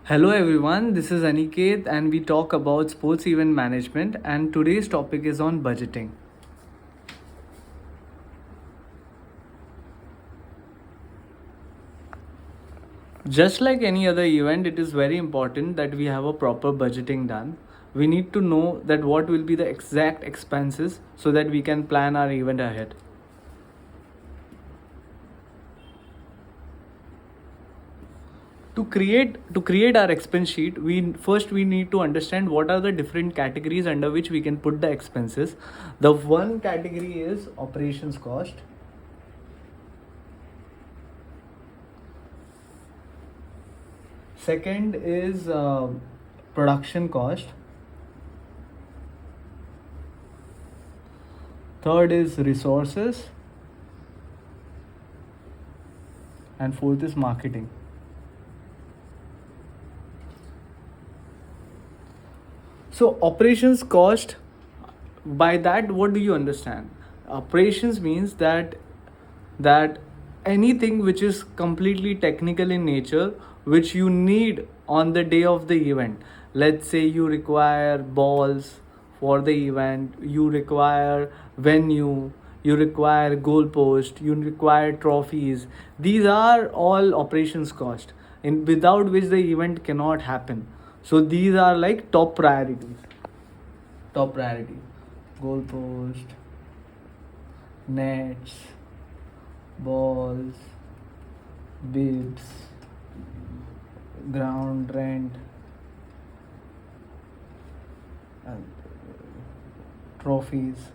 Hello everyone, this is Aniket and we talk about sports event management and today's topic is on budgeting. Just like any other event, it is very important that we have a proper budgeting done. We need to know that what will be the exact expenses so that we can plan our event ahead. To create our expense sheet, we need to understand what are the different categories under which we can put the expenses. The one category is operations cost. Second is production cost. Third is resources. And fourth is marketing. So operations cost, by that what do you understand? Operations means that anything which is completely technical in nature, which you need on the day of the event. Let's say you require balls for the event, you require venue, you require goalpost, you require trophies. These are all operations cost, in without which the event cannot happen. So these are like top priorities. Top priority: goalpost, nets, balls, bibs, ground rent, and trophies,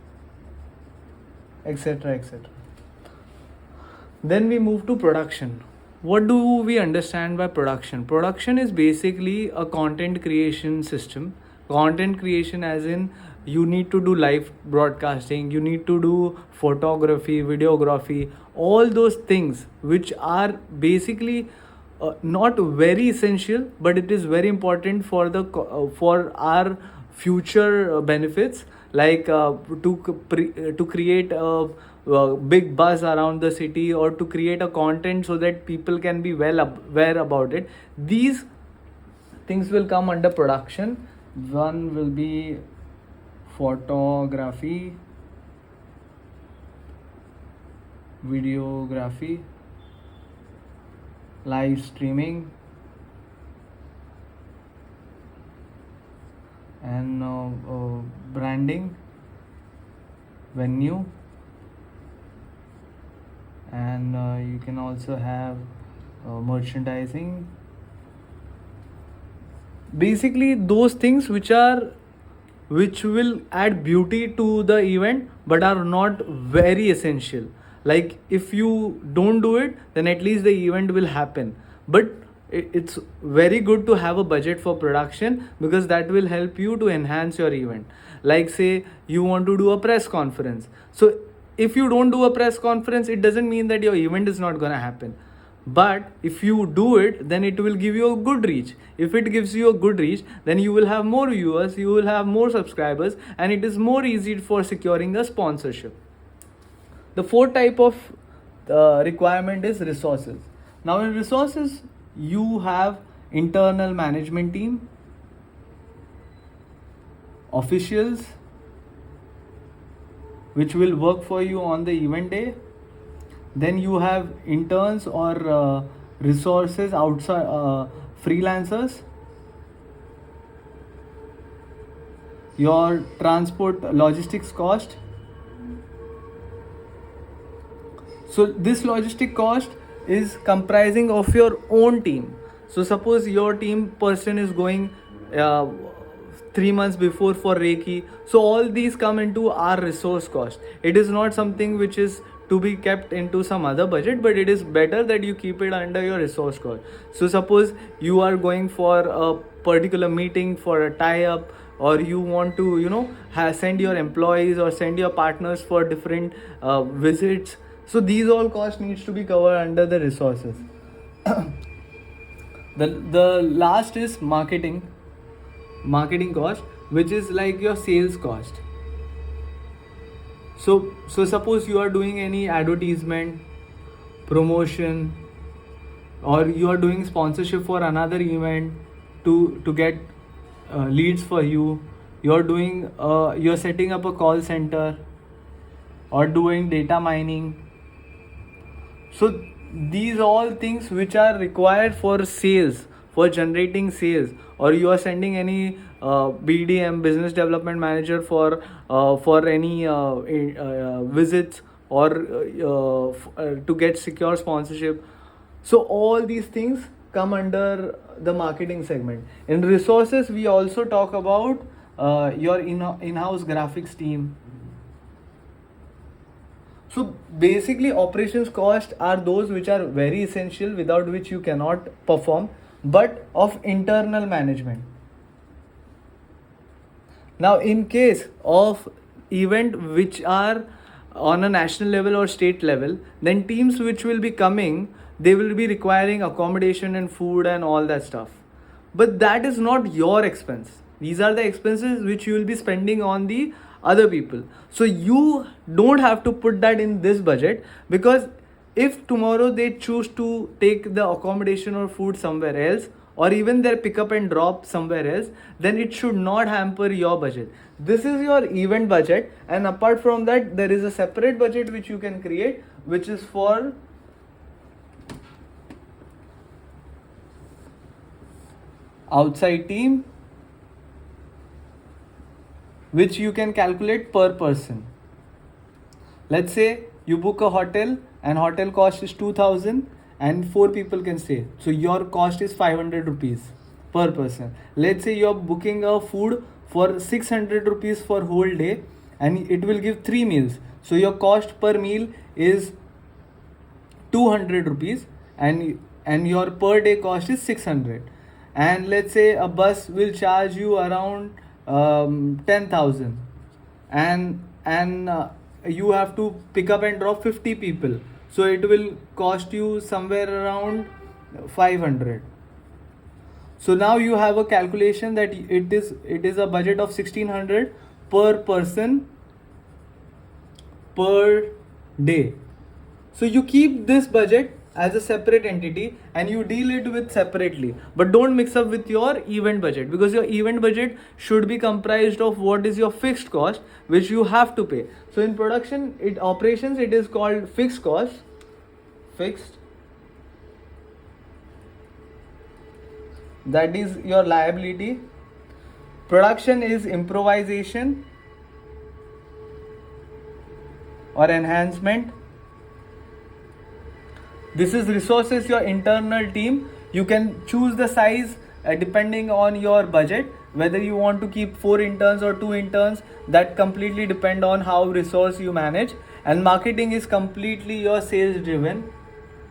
etc. etc. Then we move to production. What do we understand by production? Production is basically a content creation system. Content creation, as in, you need to do live broadcasting, you need to do photography, videography, all those things which are basically not very essential, but it is very important for for our future benefits, like to create a big buzz around the city, or to create a content so that people can be aware about it. These things will come under production. One will be photography, videography, live streaming, and branding, venue, and you can also have merchandising. Basically those things which will add beauty to the event but are not very essential. Like, if you don't do it, then at least the event will happen. But it's very good to have a budget for production, because that will help you to enhance your event. Like, say you want to do a press conference. So if you don't do a press conference, it doesn't mean that your event is not going to happen. But if you do it, then it will give you a good reach. If it gives you a good reach, then you will have more viewers, you will have more subscribers, and it is more easy for securing a sponsorship. The fourth type of requirement is resources. Now in resources, you have internal management team, officials which will work for you on the event day. Then you have interns or resources outside, freelancers. Your transport logistics cost. So this logistic cost is comprising of your own team. So suppose your team person is going 3 months before for Reiki. So all these come into our resource cost. It is not something which is to be kept into some other budget, but it is better that you keep it under your resource cost. So suppose you are going for a particular meeting for a tie-up, or you want to send your employees or send your partners for different visits. So these all costs needs to be covered under the resources. The last is marketing cost, which is like your sales cost. So suppose you are doing any advertisement, promotion, or you are doing sponsorship for another event, to get leads for you. You're setting up a call center or doing data mining. So these all things which are required for sales, for generating sales, or you are sending any BDM, business development manager, for any visits, or to get secure sponsorship. So all these things come under the marketing segment. In resources, we also talk about your in-house graphics team. So basically, operations cost are those which are very essential, without which you cannot perform, but of internal management. Now, in case of event which are on a national level or state level, then teams which will be coming, they will be requiring accommodation and food and all that stuff. But that is not your expense. These are the expenses which you will be spending on the other people. So you don't have to put that in this budget, because if tomorrow they choose to take the accommodation or food somewhere else, or even their pickup and drop somewhere else, then it should not hamper your budget. This is your event budget, and apart from that, there is a separate budget which you can create, which is for outside team, which you can calculate per person. Let's say you book a hotel and hotel cost is 2000 and 4 people can stay. So your cost is 500 rupees per person. Let's say you're booking a food for 600 rupees for whole day, and it will give 3 meals. So your cost per meal is 200 rupees, and your per day cost is 600. And let's say a bus will charge you around 10,000, and you have to pick up and drop 50 people, so it will cost you somewhere around 500. So now you have a calculation that it is a budget of 1600 per person per day. So you keep this budget as a separate entity and you deal it with separately, but don't mix up with your event budget, because your event budget should be comprised of what is your fixed cost which you have to pay. So in operations it is called fixed cost. Fixed, that is your liability. Production is improvisation or enhancement. This is resources, your internal team. You can choose the size depending on your budget, whether you want to keep 4 interns or 2 interns, that completely depend on how resource you manage. And marketing is completely your sales driven.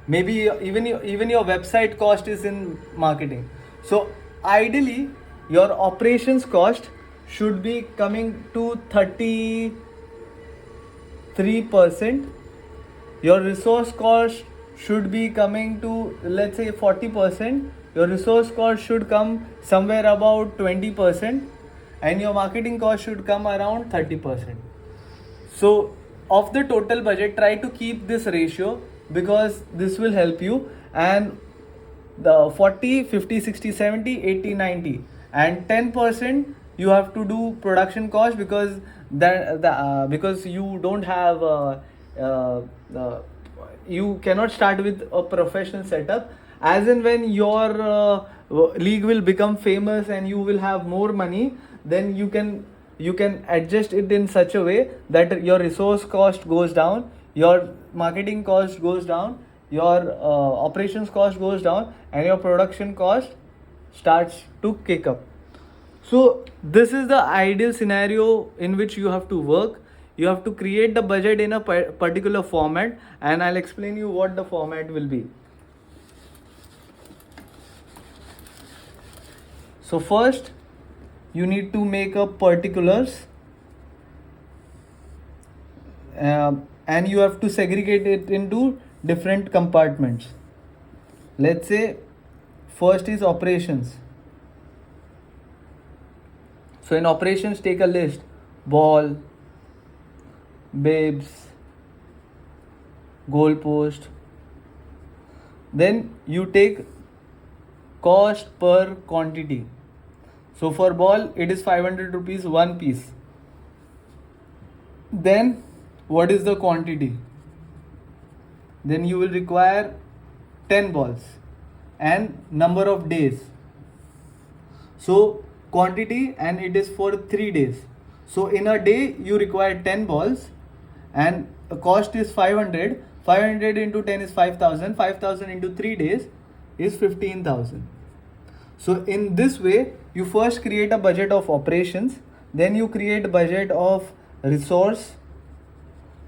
Maybe even your website cost is in marketing. So ideally your operations cost should be coming to 33%. Your resource cost should be coming to, let's say, 40%. Your resource cost should come somewhere about 20%, and your marketing cost should come around 30%. So of the total budget, try to keep this ratio, because this will help you. And the 40, 50, 60, 70, 80, 90 and 10% you have to do production cost, because because you don't have you cannot start with a professional setup. As and when your league will become famous and you will have more money, then you can adjust it in such a way that your resource cost goes down, your marketing cost goes down, your operations cost goes down, and your production cost starts to kick up. So this is the ideal scenario in which you have to work. You have to create the budget in a particular format, and I'll explain you what the format will be. So first you need to make up particulars, and you have to segregate it into different compartments. Let's say first is operations. So in operations, take a list: ball, babes, goalpost. Then you take cost per quantity. So for ball it is 500 rupees one piece. Then what is the quantity? Then you will require 10 balls and number of days. So quantity, and it is for 3 days. So in a day you require 10 balls and cost is 500. 500 into 10 is 5000. 5000 into 3 days is 15,000. So in this way you first create a budget of operations, then you create budget of resource.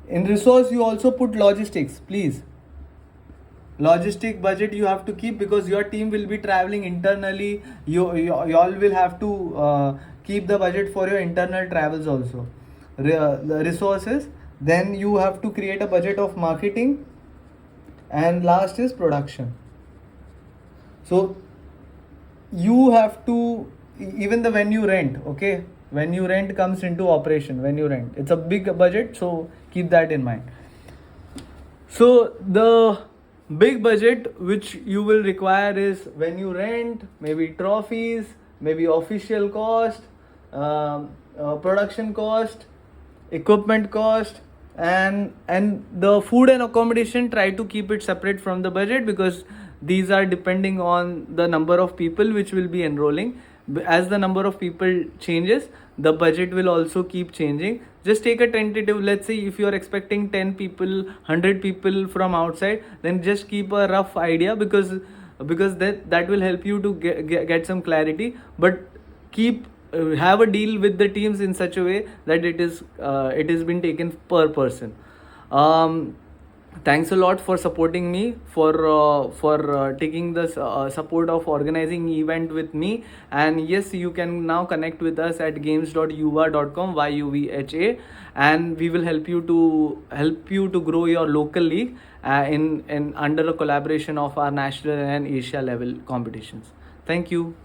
In resource you also put logistics, please. Logistic budget you have to keep, because your team will be traveling internally. You all will have to keep the budget for your internal travels also. The resources, then you have to create a budget of marketing, and last is production. So you have to, even the when you rent, okay, when you rent comes into operation. When you rent, it's a big budget, so keep that in mind. So the big budget which you will require is when you rent, maybe trophies, maybe official cost, production cost, equipment cost, and the food and accommodation. Try to keep it separate from the budget, because these are depending on the number of people which will be enrolling. As the number of people changes, the budget will also keep changing. Just take a tentative. Let's say if you are expecting 10 people, 100 people from outside, then just keep a rough idea, because that will help you to get some clarity. But keep have a deal with the teams in such a way that it is been taken per person. Thanks a lot for supporting me, for taking the support of organizing event with me. And yes, you can now connect with us at games.yuva.com, YUVHA, and we will help you to grow your local league in under a collaboration of our national and Asia level competitions. Thank you.